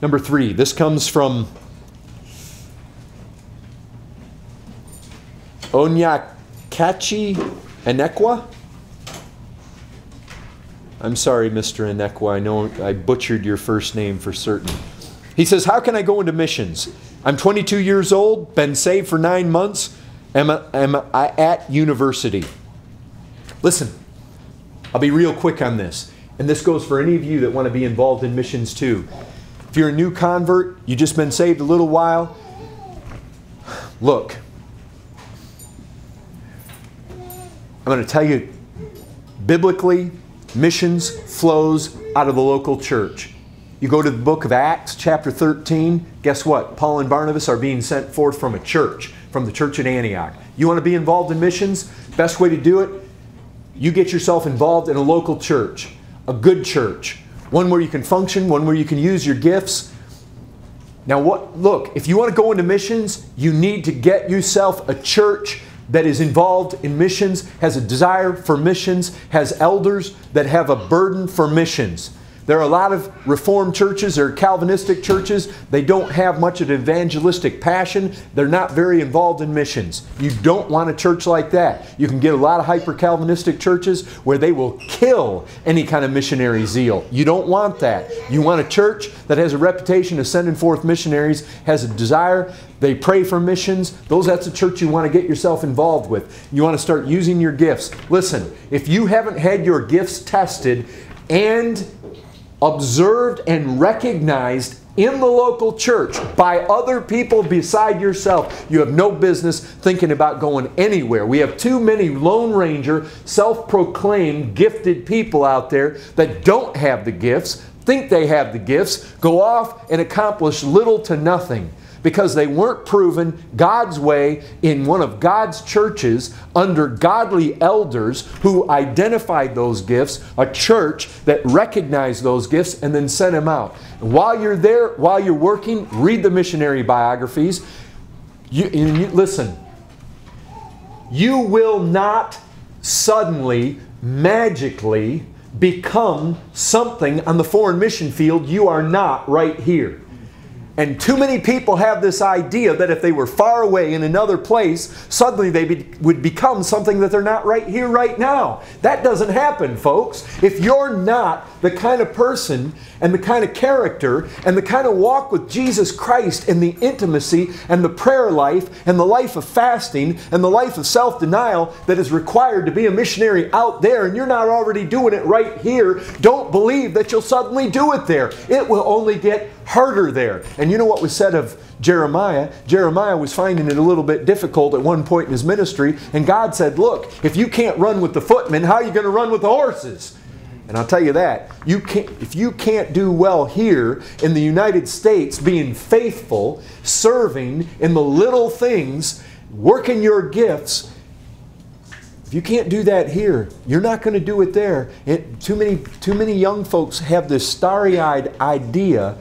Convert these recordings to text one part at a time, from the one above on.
Number 3, this comes from Onyakachi Enekwa. I'm sorry, Mr. Enekwa. I know I butchered your first name for certain. He says, how can I go into missions? I'm 22 years old, been saved for 9 months. Am I at university? Listen, I'll be real quick on this. And this goes for any of you that want to be involved in missions too. If you're a new convert, you've just been saved a little while, look, I'm going to tell you, biblically, missions flows out of the local church. You go to the book of Acts, chapter 13, guess what? Paul and Barnabas are being sent forth from a church, from the church at Antioch. You want to be involved in missions? Best way to do it, you get yourself involved in a local church, a good church, one where you can function, one where you can use your gifts. Now, look, if you want to go into missions, you need to get yourself a church that is involved in missions, has a desire for missions, has elders that have a burden for missions. There are a lot of Reformed churches or Calvinistic churches. They don't have much of an evangelistic passion. They're not very involved in missions. You don't want a church like that. You can get a lot of hyper-Calvinistic churches where they will kill any kind of missionary zeal. You don't want that. You want a church that has a reputation of sending forth missionaries, has a desire, they pray for missions. That's a church you want to get yourself involved with. You want to start using your gifts. Listen, if you haven't had your gifts tested and observed and recognized in the local church by other people beside yourself, you have no business thinking about going anywhere. We have too many Lone Ranger, self-proclaimed gifted people out there that don't have the gifts, think they have the gifts, go off and accomplish little to nothing, because they weren't proven God's way in one of God's churches under godly elders who identified those gifts, a church that recognized those gifts and then sent them out. And while you're there, while you're working, read the missionary biographies. Listen, you will not suddenly, magically become something on the foreign mission field you are not right here. And too many people have this idea that if they were far away in another place, suddenly they would become something that they're not right here, right now. That doesn't happen, folks. If you're not the kind of person and the kind of character and the kind of walk with Jesus Christ and the intimacy and the prayer life and the life of fasting and the life of self-denial that is required to be a missionary out there, and you're not already doing it right here, don't believe that you'll suddenly do it there. It will only get harder there. And you know what was said of Jeremiah? Jeremiah was finding it a little bit difficult at one point in his ministry, and God said, look, if you can't run with the footmen, how are you going to run with the horses? And I'll tell you that, if you can't do well here in the United States, being faithful, serving in the little things, working your gifts, if you can't do that here, you're not going to do it there. Too many young folks have this starry-eyed idea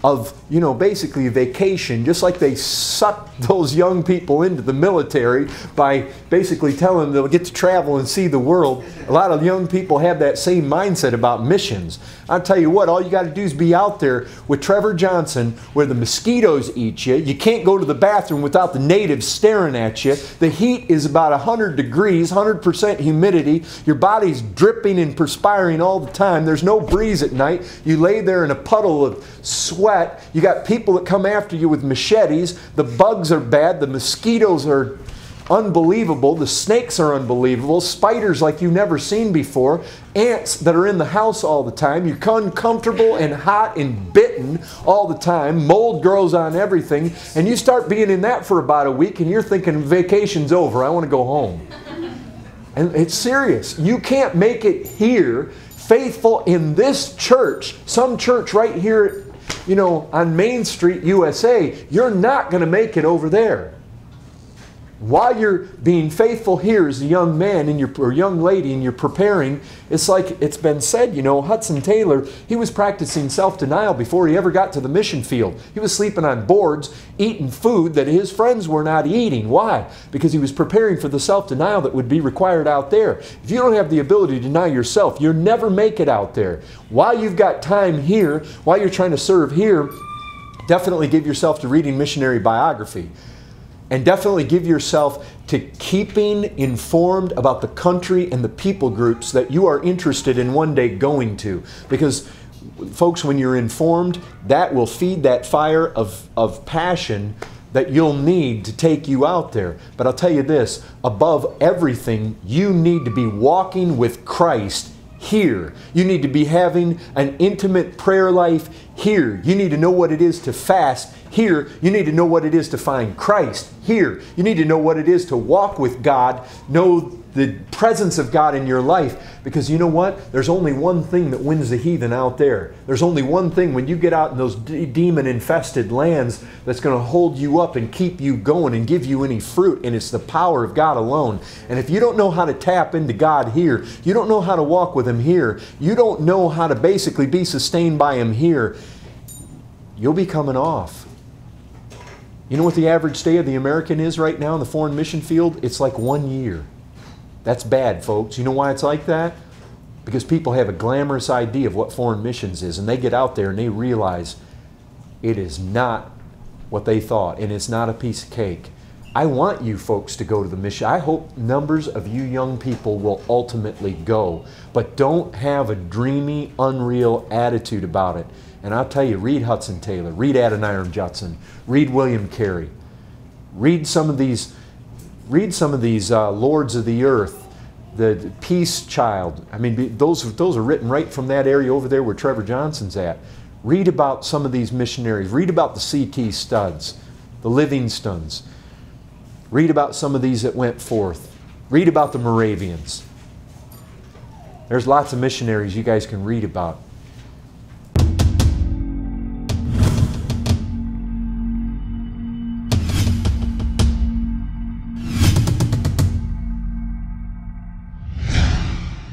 of, basically vacation, just like they suck those young people into the military by basically telling them they'll get to travel and see the world. A lot of young people have that same mindset about missions. I'll tell you what, all you got to do is be out there with Trevor Johnson where the mosquitoes eat you. You can't go to the bathroom without the natives staring at you. The heat is about 100 degrees, 100% humidity. Your body's dripping and perspiring all the time. There's no breeze at night. You lay there in a puddle of sweat. You got people that come after you with machetes. The bugs are bad. The mosquitoes are unbelievable. The snakes are unbelievable. Spiders like you've never seen before. Ants that are in the house all the time. You're uncomfortable and hot and bitten all the time. Mold grows on everything. And you start being in that for about a week and you're thinking vacation's over. I want to go home. And it's serious. You can't make it here faithful in this church, some church right here, on Main Street, USA. You're not going to make it over there. While you're being faithful here as a young man or young lady and you're preparing, it's like it's been said, Hudson Taylor, he was practicing self-denial before he ever got to the mission field. He was sleeping on boards, eating food that his friends were not eating. Why? Because he was preparing for the self-denial that would be required out there. If you don't have the ability to deny yourself, you'll never make it out there. While you've got time here, while you're trying to serve here, Definitely give yourself to reading missionary biography. And definitely give yourself to keeping informed about the country and the people groups that you are interested in one day going to. Because, folks, when you're informed, that will feed that fire of passion that you'll need to take you out there. But I'll tell you this, above everything, you need to be walking with Christ here. You need to be having an intimate prayer life here. You need to know what it is to fast here. You need to know what it is to find Christ here. You need to know what it is to walk with God, know the presence of God in your life. Because you know what? There's only one thing that wins the heathen out there. There's only one thing when you get out in those demon-infested lands that's going to hold you up and keep you going and give you any fruit, and it's the power of God alone. And if you don't know how to tap into God here, you don't know how to walk with Him here, you don't know how to basically be sustained by Him here, you'll be coming off. You know what the average stay of the American is right now in the foreign mission field? It's like 1 year. That's bad, folks. You know why it's like that? Because people have a glamorous idea of what foreign missions is, and they get out there and they realize it is not what they thought, and it's not a piece of cake. I want you folks to go to the mission. I hope numbers of you young people will ultimately go, but don't have a dreamy, unreal attitude about it. And I'll tell you, read Hudson Taylor, read Adoniram Judson, read William Carey, read some of these Lords of the Earth, the Peace Child. I mean, those are written right from that area over there where Trevor Johnson's at. Read about some of these missionaries. Read about the C.T. Studds, the Livingstones. Read about some of these that went forth. Read about the Moravians. There's lots of missionaries you guys can read about.